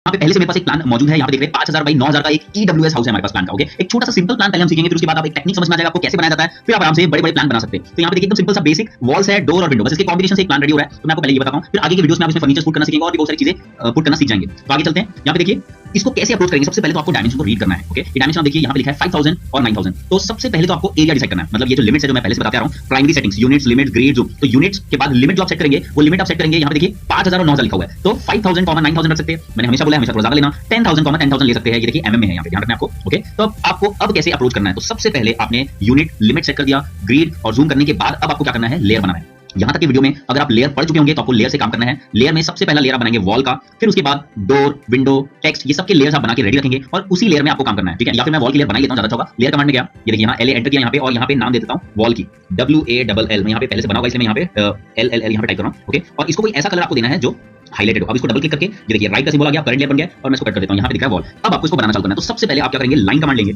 यहाँ पे पहले से मेरे पास एक प्लान मौजूद है, यहाँ पे देख रहे हैं 5000 बाई 9000 का एक EWS हाउस है हमारे पास प्लान का। ओके, एक छोटा सा सिंपल प्लान पहले हम सीखेंगे, फिर उसके बाद आप एक टेक्निक समझ में आ जाएगा आपको कैसे बनाया जाता है, फिर आप आराम से बड़े-बड़े प्लान बना सकते हैं। तो यहाँ पे देखिए एकदम सिंपल सा बेसिक वॉल्स है, डोर और विंडो, बस इसके कॉम्बिनेशन से एक प्लान रेडी हो रहा है। तो मैं आपको पहले ये बताता हूँ, फिर आगे के वीडियोस में आप इसमें फर्नीचर पुट करना सीखेंगे और भी बहुत सारी चीजें पुट करना सीख जाएंगे। तो आगे चलते हैं। यहाँ पे देखिए इसको कैसे अप्रोच करेंगे। सबसे पहले तो आपको डायमेंशन को रीड करना है। ओके, ये डायमेंशन आप देखिए यहाँ पे लिखा है 5000 और 9000। तो सबसे पहले तो आपको एरिया डिसाइड करना है, मतलब ये जो लिमिट्स है जो मैं पहले से बताता आ रहा हूँ, primary settings, units, limit, grade, जो तो यूनिट्स के बाद लिमिट जो आप सेट करेंगे वो लिमिट आप सेट करेंगे। यहाँ पे देखिए 5000 और 9000 लिखा हुआ है, तो 5000 9000 रख सकते हैं। मैंने हमेशा बोला है हमेशा थोड़ा ज्यादा लेना, 10000 10,000 ले सकते हैं। ये देखिए एमएम में है, यहाँ पे ध्यान रखना है आपको। ओके, तो आपको अब कैसे अप्रोच करना है, तो सबसे पहले आपने यूनिट लिमिट सेट कर दिया, ग्रेड और जूम करने के बाद अब आपको क्या करना है, लेयर बनाना है। यहाँ तक के वीडियो में अगर आप लेयर पढ़ चुके होंगे तो आपको लेयर से काम करना है। लेयर में सबसे पहला लेयर आप बनाएंगे वॉल का, फिर उसके बाद डोर, विंडो, टेक्स्ट, ये सबके लेयर्स आप बना के रेडी रखेंगे और उसी लेयर में आपको काम करना है। ठीक है, या फिर मैं वॉल की लेयर बना लेता हूं, ज्यादा अच्छा होगा। लेयर कमांड में गया, ये देखिए यहाँ LA एंटर किया यहाँ पे, और यहाँ पे नाम दे देता हूँ वॉल की, WALL। मैं यहाँ पे पहले से बना हुआ इसलिए मैं यहाँ पे LLL यहाँ पे टाइप कर रहा हूँ। ओके, और इसको कोई ऐसा कलर आपको देना है जो हाईलाइटेड हो। अब इसको डबल क्लिक करके ये देखिए राइट का सिंबल आ गया, करंट लेयर बन गया, और मैं इसको कट कर देता हूँ। यहाँ पे दिख रहा है वॉल। अब आपको इसको बनाना चालू करना है। तो सबसे पहले आप क्या करेंगे, लाइन कमांड लेंगे,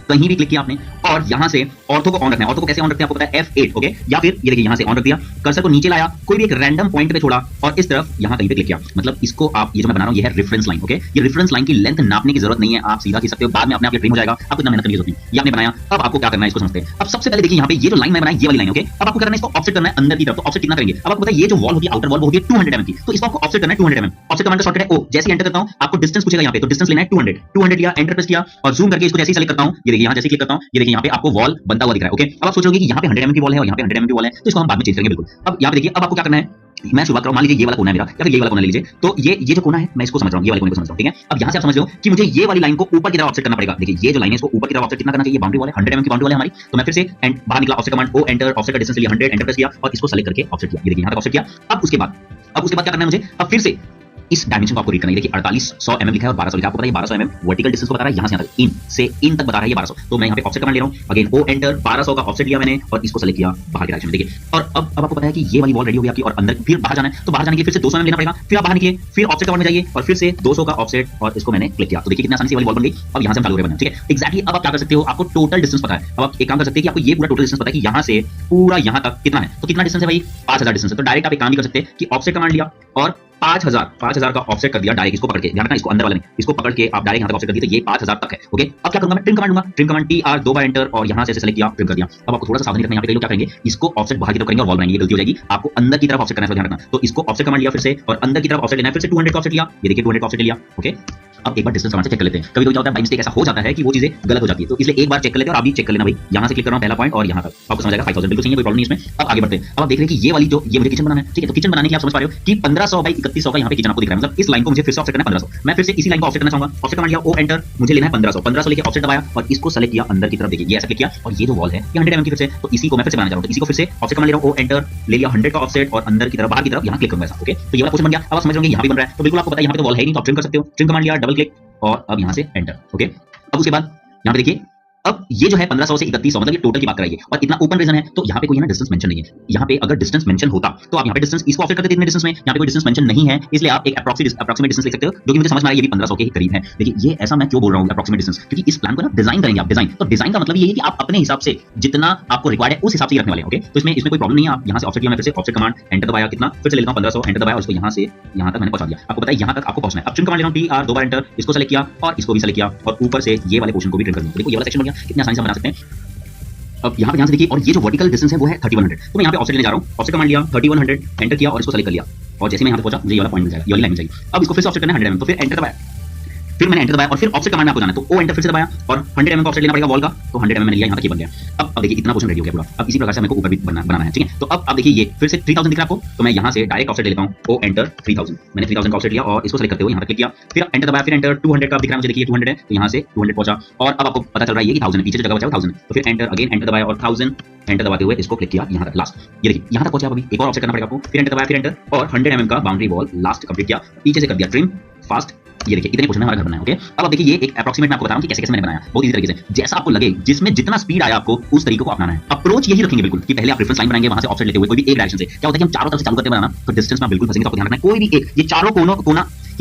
कहीं भी क्लिक किया आपने, और यहां से ऑर्थो को ऑन रखना है। ऑर्थो को कैसे ऑन रखते हैं आपको पता है, F8। ओके, या फिर ये देखिए यहां से ऑन रख दिया, कर्सर को नीचे लाया, कोई भी एक रैंडम पॉइंट पे छोड़ा और इस तरफ यहां कहीं पे क्लिक किया। मतलब इसको आप, ये जो मैं बना रहा हूं ये है रेफरेंस लाइन। ओके, ये रेफरेंस लाइन की लेंथ नापने की जरूरत नहीं है, आप सीधा खींच सकते हो, बाद में अपने आप ये ट्रिम हो जाएगा, आपको इतना मेहनत करने की जरूरत नहीं। ये आपने बनाया, अब आपको क्या करना है इसको समझते हैं। अब सबसे पहले देखिए यहाँ पे ये जो लाइन मैं बनाई, ये वाली लाइन। ओके, अब आपको करना है इसको ऑफसेट करना है अंदर की तरफ। तो ऑफसेट कितना करेंगे, अब आपको पता है ये जो वॉल होती है आउटर वॉल वो होती है 200 mm की, तो इसको आपको ऑफसेट करना है 200 mm। ऑफसेट कमांड का शॉर्टकट है O। जैसे एंटर करता हूं आपको डिस्टेंस पूछेगा यहाँ पे, तो डिस्टेंस लेना है 200 लिया, एंटर प्रेस किया और जूम करके इसको जैसे ही सेलेक्ट करता हूं, ये देखिए यहां जैसे क्लिक करता हूं, ये देखिए यहाँ पे आपको वॉल बनता हुआ दिख रहा है। ओके, अब आप सोचोगे कि यहाँ पे 100 mm की वॉल है और यहाँ पे 100 mm की वॉल है, तो इसको हम बाद में चेंज करेंगे बिल्कुल। अब यहाँ पे देखिए अब आपको क्या करना है, मैं शुरुआत करूं, मान लीजिए ये वाला कोना है मेरा, या फिर ये वाला कोना ले लीजिए। तो ये जो कोना है मैं इसको समझ रहा हूं, ये वाले कोने को समझ रहा हूं। ठीक है, अब यहां से आप समझ लो कि मुझे ये वाली लाइन को ऊपर की तरफ ऑफसेट करना पड़ेगा। देखिए ये जो लाइन है इसको ऊपर की तरफ ऑफसेट कितना करना चाहिए, बाउंड्री वॉल है 100 mm की बाउंड्री वॉल है हमारी। तो मैं फिर से बाहर निकला, offset command O enter, offset का डिस्टेंस लिया 100, एंटर प्रेस किया और इसको सेलेक्ट करके ऑफसेट किया। ये देखिए यहां तक ऑफसेट किया। अब उसके बाद क्या करना है मुझे, अब फिर से इस डायमेंशन को आपको रीड करना है। देखिए 4800 mm लिखा है और 1200 लिखा है, आपको पता है 1200 mm वर्टिकल डिस्टेंस को बता रहा है, यहां से यहां तक इन से इन तक बता रहा है ये 1200। तो मैं यहां पे ऑफसेट कमांड ले रहा हूं, अगेन O एंटर, 1200 का ऑफसेट लिया मैंने और इसको सेलेक्ट किया बाहर के डायरेक्शन में। देखिए और अब आपको पता है कि ये वाली वॉल रेडी हो गई आपकी, और अंदर फिर बाहर जाना है, तो बाहर जाने के लिए फिर से 200 mm लेना पड़ेगा, फिर आप बाहर निकलिए, फिर ऑफसेट कमांड में जाइए और फिर से 200 का ऑफसेट और इसको मैंने क्लिक किया। तो देखिए कितना आसानी से वाली वॉल बन गई। अब यहां से हम चालू करें। ठीक है, एक्जैक्टली अब आप क्या कर सकते हो, आपको टोटल डिस्टेंस पता है। अब आप एक काम कर सकते हैं कि आपको ये पूरा टोटल डिस्टेंस पता है कि यहां से पूरा यहां तक कितना है, तो कितना डिस्टेंस है भाई, 5000 डिस्टेंस है। तो डायरेक्ट आप एक काम भी कर सकते हैं कि ऑफसेट कमांड लिया और 5000 का ऑफसेट कर दिया डायरेक्ट, इसको पकड़ के, ध्यान रखना इसको अंदर वाले नहीं, इसको पकड़ के आप डायरेक्ट यहां तक ऑफसेट कर दिया, तो ये 5000 तक है। ओके, अब क्या करूंगा मैं, ट्रिम कमांड दूंगा, ट्रिम कमांड TR 2 बार एंटर और यहां से सेलेक्ट किया, ट्रिम कर दिया। अब आपको थोड़ा सा सावधानी रखना, यहां पे कई लोग क्या करेंगे, इसको ऑफसेट बाहर की तरफ करेंगे और वॉल बनाएंगे, ये गलती हो जाएगी। आपको अंदर की तरफ ऑफसेट करना है, ध्यान रखना। तो इसको ऑफसेट कमांड लिया फिर से और अंदर की तरफ ऑफसेट लेना है, फिर से 200 का ऑफसेट लिया, ये देखिए 200 का ऑफसेट लिया। ओके, अब एक बार डिस्टेंस कमांड से चेक कर लेते हैं। कभी क्या होता है बाय मिस्टेक ऐसा हो जाता है कि वो चीजें गलत हो जाती है, तो इसलिए एक बार चेक कर लेते हैं और आप भी चेक कर लेना भाई। यहां से क्लिक कर रहा हूं पहला पॉइंट और यहां तक आपको समझ आएगा 5000 बिल्कुल सही है, कोई प्रॉब्लम नहीं इसमें। अब आगे बढ़ते हैं। अब आप देख रहे हैं कि ये वाली जो ये मुझे किचन बनाना है। ठीक है, तो किचन बनाने के लिए आप समझ पा रहे हो कि 1500 बाय 3100 का यहां पे किचन आपको दिख रहा है, मतलब इस लाइन को मुझे फिर से ऑफसेट करना है 1500। मैं फिर से इसी लाइन को ऑफसेट करना चाहूंगा, ऑफसेट कमांड लिया O एंटर, मुझे लेना है 1500 लेके ऑफसेट दबाया और इसको सेलेक्ट किया अंदर की तरफ। देखिए ये ऐसा क्लिक किया और ये जो वॉल है ये 100 mm की फिर से, तो इसी को मैं फिर से बनाना चाह रहा हूं, तो इसी को फिर से ऑफसेट कमांड ले रहा हूं, O एंटर, ले लिया 100 का ऑफसेट और अंदर की तरफ बाहर की तरफ यहां क्लिक करूंगा ऐसा। ओके, तो ये वाला पोर्शन बन गया। अब आप समझ रहे होंगे यहां भी बन रहा है, तो बिल्कुल आपको पता है यहां पे तो वॉल है ही नहीं, तो आप ट्रिम कर सकते हो। ट्रिम कमांड लिया, डबल क्लिक और अब यहां से एंटर। ओके, अब उसके बाद यहां पे देखिए अब ये जो है 1500 से 3100 मतलब ये टोटल की बात कराइए, और इतना ओपन रीजन है तो यहाँ पे कोई है ना डिस्टेंस मेंशन नहीं है। यहाँ पे अगर डिस्टेंस मेंशन होता तो आप यहाँ पे डिस्टेंस इसको ऑफसेट करते थे इतने डिस्टेंस में, यहाँ पे कोई डिस्टेंस मेंशन नहीं है, इसलिए आप एक अप्रोक्सीमेट डिस्टेंस लिख सकते हो, जो कि मुझे समझ में आ रहा है ये भी 1500 के ही करीब है। देखिए ये ऐसा मैं क्यों बोल रहा हूँ अप्रोक्सीमेट डिस्टेंस, क्योंकि इस प्लान को ना डिजाइन करेंगे आप, डिजाइन तो डिजाइन का मतलब ये है कि आप अपने हिसाब से जितना आपको रिक्वायर्ड है उस हिसाब से रखने वाले हैं। ओके, तो इसमें कोई प्रॉब्लम नहीं है। आप यहाँ से ऑफसेट किया, मैं फिर से ऑफसेट कमांड एंटर दबाया, कितना फिर से ले लेता हूँ 1500, एंटर दबाया और इसको यहाँ से यहाँ तक मैंने पहुंचा दिया। आपको पता है यहाँ तक आपको पहुंचना है। अब ट्रिम कमांड ले रहा हूँ TR 2 बार एंटर, इसको सेलेक्ट किया और इसको भी सेलेक्ट किया और ऊपर से ये वाले पोर्शन को भी ट्रिम कर दिया। देखो ये वाला सेक्शन हो गया, कितनी आसानी से बना सकते हैं। अब यहाँ पे ध्यान से देखिए, और ये जो वर्टिकल डिस्टेंस है वो है 3100, तो मैं यहाँ पे ऑफसेट लेने जा रहा हूँ। ऑफसेट कमांड लिया 3100 एंटर किया और इसको सेलेक्ट कर लिया और जैसे मैं यहाँ पे पहुंचा मुझे ये वाला पॉइंट मिल जाएगा, ये वाली लाइन मिल जाएगी। अब इसको फिर से ऑफसेट करना है 100 mm, तो फिर एंटर दबाया, फिर मैंने एंटर दबाया और फिर ऑफसेट कमांड में आपको जाना है, तो O एंटर फिर से दबाया और 100 mm का ऑफसेट लेना पड़ेगा वॉल का, तो 100 mm मैंने लिया, यहाँ तक ये बन गया। अब देखिए इतना पोर्शन रेडी हो गया पूरा। अब इसी प्रकार से मेरे को ऊपर भी बनाना है। ठीक है, तो अब आप देखिए ये फिर से 3000 दिख रहा है आपको, तो मैं यहाँ से डायरेक्ट ऑफसेट ले लेता हूँ, O एंटर 3000, मैंने 3000 का ऑफसेट लिया और इसको सेलेक्ट करते हुए यहाँ तक क्लिक किया, फिर एंटर दबाया, फिर एंटर 200 का दिख रहा है मुझे, देखिए 200 है, तो यहाँ से 200 पहुंचा और अब आपको पता चल रहा है ये कि 1000 पीछे जो जगह बचा है 1000, तो फिर एंटर अगेन एंटर दबाया और 1000 एंटर दबाते हुए इसको क्लिक किया यहाँ तक लास्ट। ये देखिए यहाँ तक पहुंचा। अभी एक और ऑफसेट करना पड़ेगा आपको, फिर एंटर दबाया, फिर एंटर और 100 mm का बाउंड्री वॉल लास्ट कंप्लीट किया, पीछे से कर दिया ट्रिम फास्ट। ये देखिए इतने पोर्शन में हमारा घर बना है। ओके, अब आप देखिए ये एक अप्रोक्सीमेट मैं आपको बता रहा हूं कि कैसे मैंने बनाया, बहुत इजी तरीके से, जैसा आपको लगे, जिसमें जितना स्पीड आया आपको उस तरीके को अपनाना है। अप्रोच यही रखेंगे बिल्कुल कि पहले आप रेफरेंस लाइन बनाएंगे, वहां से ऑफसेट लेते हुए कोई भी एक डायरेक्शन से। क्या होता है कि हम चारों तरफ से चालू करते बनाना तो डिस्टेंस में बिल्कुल फंसेंगे, तो आपको ध्यान रखना है कोई भी एक, ये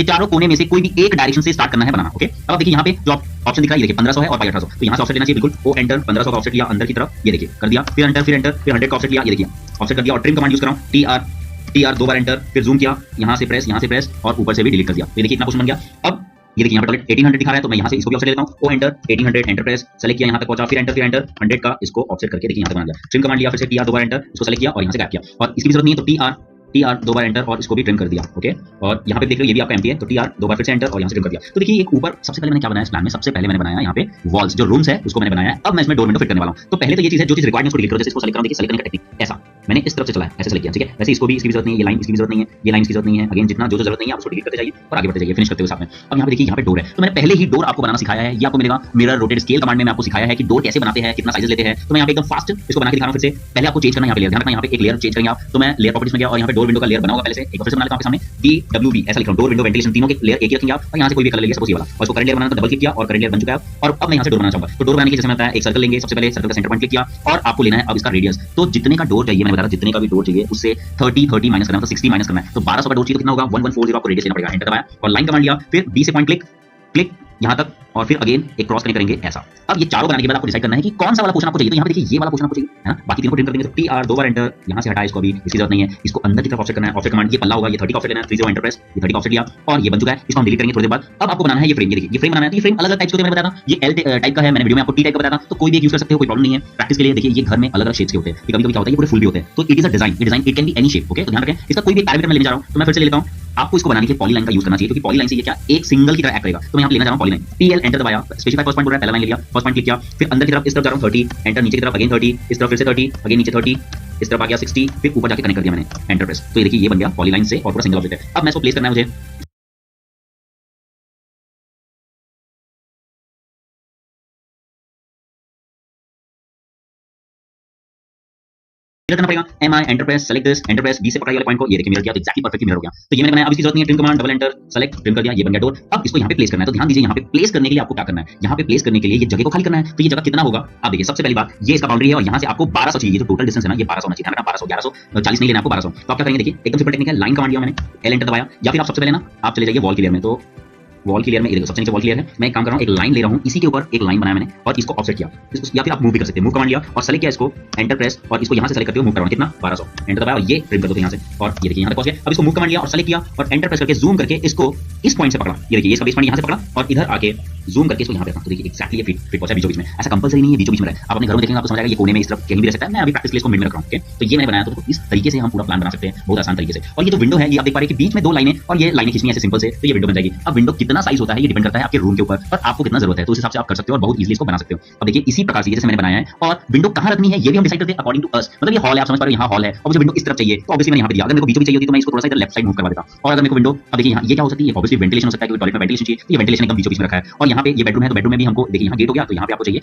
चारों कोने में से कोई भी एक डायरेक्शन से स्टार्ट करना है बनाना। ओके, अब देखिए यहाँ पे जो ऑप्शन दिख रहा है ये देखिए 1500 है और 1800, तो यहाँ से ऑफसेट लेना चाहिए बिल्कुल। O एंटर 1500 का ऑफसेट लिया अंदर की तरफ, ये देखिए कर दिया, फिर एंटर फिर 100 का ऑफसेट लिया, ये देखिए ऑफसेट कर दिया और ट्रिम कमांड यूज कर रहा हूं, TR 2 बार एंटर, फिर जूम किया, यहाँ से प्रेस और ऊपर से भी डिलीट कर दिया। ये देखिए इतना पोर्शन बन गया। अब ये देखिए यहाँ पर टॉयलेट 1800 दिखा रहा है, तो मैं यहाँ से इसको भी ऑफसेट ले लेता हूँ, O enter 1800 enter press, select किया, यहाँ तक पहुंचा, फिर एंटर 100 का इसको ऑफसेट करके देखिए यहाँ तक बना दिया। ट्रिम कमांड लिया, फिर से टीआर 2 बार एंटर, इसको सेलेक्ट किया और यहाँ से गायब किया, और इसकी भी जरूरत नहीं है तो टीआर 2 बार एंटर और इसको भी ट्रिम कर दिया। ओके, और यहाँ पे देख रहे हो ये भी आपका एम्प्टी है, तो टीआर 2 बार फिर से एंटर और यहाँ से ट्रिम कर दिया। तो देखिए एक ऊपर सबसे पहले मैंने क्या बनाया इस प्लान में, सबसे पहले मैंने बनाया यहाँ पे वॉल्स, जो रूम्स है उसको मैंने बनाया। अब मैं इसमें डोर विंडो फिट करने वाला हूँ। तो पहले तो ये चीज है, जो चीज रिक्वायर्ड है उसको डिलीट करो, जैसे इसको सेलेक्ट करो, देखिए सेलेक्ट करने का टेक्निक ऐसा मैंने इस तरफ से चलाया, ऐसे सेलेक्ट किया, ठीक है। वैसे इसको भी, इसकी भी जरूरत नहीं है, ये लाइन इसकी भी जरूरत नहीं है, ये लाइन की जरूरत नहीं है, अगेन जितना जो जरूरत नहीं है आप उसको डिलीट करते जाइए और आगे बढ़ते जाइए, फिनिश करते हुए साथ में। अब यहाँ पे देखिए यहाँ पे डोर है, तो मैंने पहले ही डोर आपको बनाना सिखाया है, ये आपको मिलेगा मिरर रोटेट स्केल कमांड में। मैं आपको सिखाया है कि डोर कैसे बनाते हैं, कितना साइजेस लेते हैं। तो मैं यहाँ पे एकदम फास्ट इसको बना के दिखा रहा हूँ। फिर से पहले आपको चेंज करना है, यहाँ पे लेयर, ध्यान रखना यहाँ पे एक लेयर चेंज करेंगे आप। तो मैं लेयर प्रॉपर्टीज में गया और यहाँ पे डोर विंडो का लेयर बना होगा पहले से, एक फिर से बना लेता हूँ आपके सामने, DWV ऐसा लिख रहा हूँ, डोर विंडो वेंटिलेशन तीनों के लेयर एक ही रखेंगे आप, और यहाँ से कोई भी कलर लेंगे, सपोज ये वाला, और इसको करंट लेयर बनाना, तो डबल क्लिक किया और करंट लेयर बन चुका है। और अब मैं यहाँ से डोर बनाना चाहूंगा, तो डोर बनाने के जैसे मैं बताया एक सर्कल लेंगे, सबसे पहले सर्कल का सेंटर पॉइंट क्लिक किया और आपको लेना है अब इसका रेडियस। तो जितने का डोर चाहिए, मैंने बताया जितने का भी डोर चाहिए उससे 30 माइनस करना है, तो 60 माइनस करना है। तो 1200 का डोर चाहिए तो कितना होगा, 1140 आपको रेडियस लेना पड़ेगा। एंटर दबाया और लाइन कमांड लिया, फिर बी से पॉइंट क्लिक क्लिक यहाँ तक, और फिर अगेन एक क्रॉस कनेक्ट करेंगे ऐसा। अब ये चारों बनाने के बाद आपको डिसाइड करना है कि कौन सा वाला पोर्शन आपको चाहिए। तो यहाँ पे देखिए ये वाला पोर्शन आपको चाहिए है ना, बाकी तीनों को ट्रिम कर देंगे। तो टीआर 2 बार एंटर, यहाँ से हटाया इसको, अभी इसकी जरूरत नहीं है, इसको अंदर की तरफ ऑफसेट करना है। ऑफसेट कमांड ये पल्ला होगा, ये 30 का ऑफसेट लेना है, 30 एंटर प्रेस, ये 30 का ऑफसेट लिया और ये बन चुका है। इसको हम डिलीट करेंगे थोड़ी देर बाद। अब आपको बनाना है ये फ्रेम, ये देखिए ये फ्रेम बनाना है। तो ये फ्रेम अलग अलग टाइप्स के मैंने बताया था, ये एल टाइप का है, मैंने वीडियो में आपको टी टाइप का बताया था, तो कोई भी एक यूज कर सकते हो, कोई प्रॉब्लम नहीं है। प्रैक्टिस के लिए देखिए ये घर में अलग अलग शेप्स के होते हैं, कभी कभी क्या होता है ये पूरे फुल भी होते हैं, तो it is a design, it can be any shape. Okay, तो ध्यान रखें इसका कोई भी पैरामीटर मैं लेने जा रहा हूं। तो मैं फिर से ले लेता हूं, आपको इसको बनाने के पॉलीलाइन का यूज करना चाहिए, क्योंकि पॉलीलाइन से ये क्या एक सिंगल की तरह एक्ट करेगा। तो मैं यहाँ लेना चाह रहा हूं पॉलीलाइन, पीएल एंटर दबाया, स्पेसिफाई फर्स्ट पॉइंट बोल रहा है, पहला लाइन ले लिया, फर्स्ट पॉइंट क्लिक किया, फिर अंदर की तरफ इस तरफ जा रहा हूं 30 एंटर, नीचे की तरफ अगेन 30, इस तरफ फिर से 30, अगेन नीचे 30, इस तरफ आ गया 60, फिर ऊपर जाके कनेक्ट कर दिया मैंने, एंटर प्रेस। तो ये देखिए ये बन गया पॉलीलाइन से और पूरा सिंगल ऑब्जेक्ट है। अब मैं इसको प्लेस करना है मुझे, करना पड़ेगा। M I enter press, select this, enter press, B से पकड़ा वाले पॉइंट को, ये देखिए मिरर किया, तो एक्जेक्टली परफेक्टली मिरर हो गया। तो ये मैंने बनाया, अब इसकी जरूरत नहीं है, trim command double enter, select, trim कर दिया, ये बन गया डोर। अब इसको यहाँ पे प्लेस करना है। तो ध्यान दीजिए यहाँ पे प्लेस करने के लिए आपको क्या करना है, यहाँ पे प्लेस करने के लिए ये जगह को खाली करना है। तो ये जगह कितना होगा, आप देखिए सबसे पहली बात ये इसका बाउंड्री है और यहाँ से आपको 1200 चाहिए, जो टोटल डिस्टेंस है ना ये 1200 होना चाहिए, 1200 1140 नहीं लेना आपको 1200। तो आप क्या करेंगे, देखिए एकदम सिंपल टेक्निक है, लाइन कमांड लिया मैंने, एल एंटर दबाया, या फिर आप सबसे पहले ना आप चले जाइए वॉल क्लियर में। तो वॉल क्लियर में, सबसे नीचे वॉल क्लियर है, मैं एक काम कर रहा हूँ, एक लाइन ले रहा हूँ, इसी के ऊपर एक लाइन बनाया मैंने और इसको ऑफसेट किया, या फिर आप मूव भी कर सकते हैं, मूव कमांड लिया और सेलेक्ट किया इसको, एंटर प्रेस, और इसको यहाँ से सेलेक्ट करते हो मूव करवाना, कितना 1200 एंटर दबाया और ये ट्रिम कर दो यहाँ से, और ये देखिए यहाँ तक पहुंच गया। अब इसको मूव कमांड लिया और सेलेक्ट किया और एंटर प्रेस करके जूम करके इसको इस पॉइंट से पकड़ा, ये देखिए इसका बेस पॉइंट यहाँ से पकड़ा और इधर आके जूम करके इसको यहाँ पे रखा। तो देखिए एक्जेक्टली फिट पहुंचा बीचों बीच में, ऐसा कंपल्सरी नहीं है बीचों बीच में रहे, आप अपने घरों में देखेंगे आपको समझ आएगा ये कोने में इस तरफ कहीं भी रह सकता है। मैं अभी प्रैक्टिस के लिए इसको मिड में रख रहा हूं। तो ये मैंने बनाया, तो इस तरीके से हम पूरा प्लान बना सकते हैं बहुत आसान तरीके से। और ये जो विंडो है ये आप देख पा रहे हैं कि बीच में दो लाइनें और ये लाइनें खींचनी है ऐसे सिंपल से, तो ये विंडो बन जाएगी। अब विंडो कितना साइज होता है ये डिपेंड करता है आपके रूम के ऊपर और आपको कितना जरूरत है, तो उस हिसाब से आप कर सकते हो और बहुत इजीली इसको बना सकते हो। अब देखिए इसी प्रकार से जैसे मैंने बनाया है, और विंडो कहां रखनी है ये भी हम डिसाइड करते हैं अकॉर्डिंग टू अस। मतलब ये हॉल है, आप समझ पा रहे हो, यहाँ हॉल है और मुझे विंडो इस तरफ चाहिए, तो ऑब्वियसली मैंने यहाँ पे दिया। अगर मेरे को बीचों बीच चाहिए होती तो मैं इसको थोड़ा सा इधर लेफ्ट साइड मूव करवा देता। और अगर मेरे को विंडो, अब देखिए यहाँ ये क्या हो सकती है, ऑब्वियसली वेंटिलेशन हो सकता है, क्योंकि टॉयलेट में वेंटिलेशन चाहिए, तो ये वेंटिलेशन एकदम बीचों बीच में रखा है। और यहाँ पे ये बेडरूम है, तो बेडरूम में भी हमको देखिए यहाँ गेट हो गया, तो यहाँ पे आपको चाहिए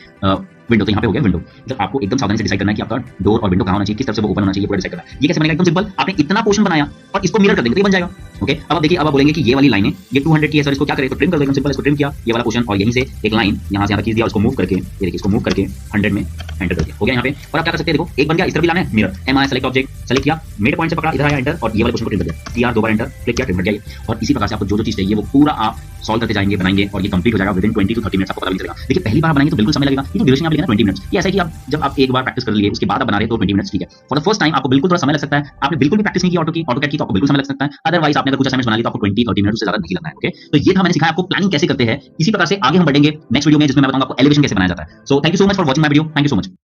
विंडो, तो यहाँ पे हो गया विंडो। तो आपको एकदम सावधानी से डिसाइड करना है कि आपका डोर और विंडो कहाँ होना चाहिए, किस तरफ से वो ओपन होना चाहिए, पूरा डिसाइड करना है। ये कैसे बनेगा, एकदम सिंपल, आपने इतना पोर्शन बनाया और इसको मिरर कर देंगे तो ये बन जाएगा। ओके, अब आप देखिए, अब आप बोलेंगे कि ये वाली लाइन है, ये 200 की है सर, इसको क्या करें, तो ट्रिम कर दो, एकदम सिंपल, इसको ट्रिम किया ये वाला पोर्शन और यहीं से एक लाइन यहाँ से यहाँ खींच दिया, उसको मूव करके, ये देखिए इसको मूव करके 100 में एंटर कर दिया, हो गया यहाँ पे। और आप क्या कर सकते हैं, देखो एक बन गया, इस तरफ भी लाना है mirror, M I select object, select किया, मिड पॉइंट से पकड़ा, इधर आया एंटर और ये वाले पोर्शन को ट्रिम कर दिया, टीआर 2 बार एंटर, क्लिक किया, ट्रिम कर दिया। और इसी प्रकार से आपको जो जो चीज चाहिए वो पूरा आप सॉल्व करते जाएंगे, बनाएंगे और ये कंप्लीट हो जाएगा विदिन 20 to 30 मिनट्स, आपको पता भी चलेगा। देखिए पहली बार बनाएंगे तो बिल्कुल समय लगेगा, ये तो ड्यूरेशन आप लेना 20 मिनट्स, ये ऐसा है कि आप जब आप एक बार प्रैक्टिस कर लिए उसके बाद आप बना रहे तो 20 मिनट्स ठीक है। फॉर द फर्स्ट टाइम आपको बिल्कुल थोड़ा समय लग सकता है, आपने बिल्कुल भी प्रैक्टिस नहीं की ऑटोकैड की तो आपको बिल्कुल समय लग सकता है। अदरवाइज आपने अगर कुछ असाइनमेंट्स बना ली तो आपको 20-30 मिनट से ज्यादा नहीं लगना है। ओके, तो ये था मैंने सिखाया आपको प्लानिंग कैसे करते हैं। इसी प्रकार से आगे हम बढ़ेंगे नेक्स्ट वीडियो में, जिसमें मैं बताऊंगा आपको एलिवेशन कैसे बनाया जाता है। So thank you so much for watching my video, thank you so much.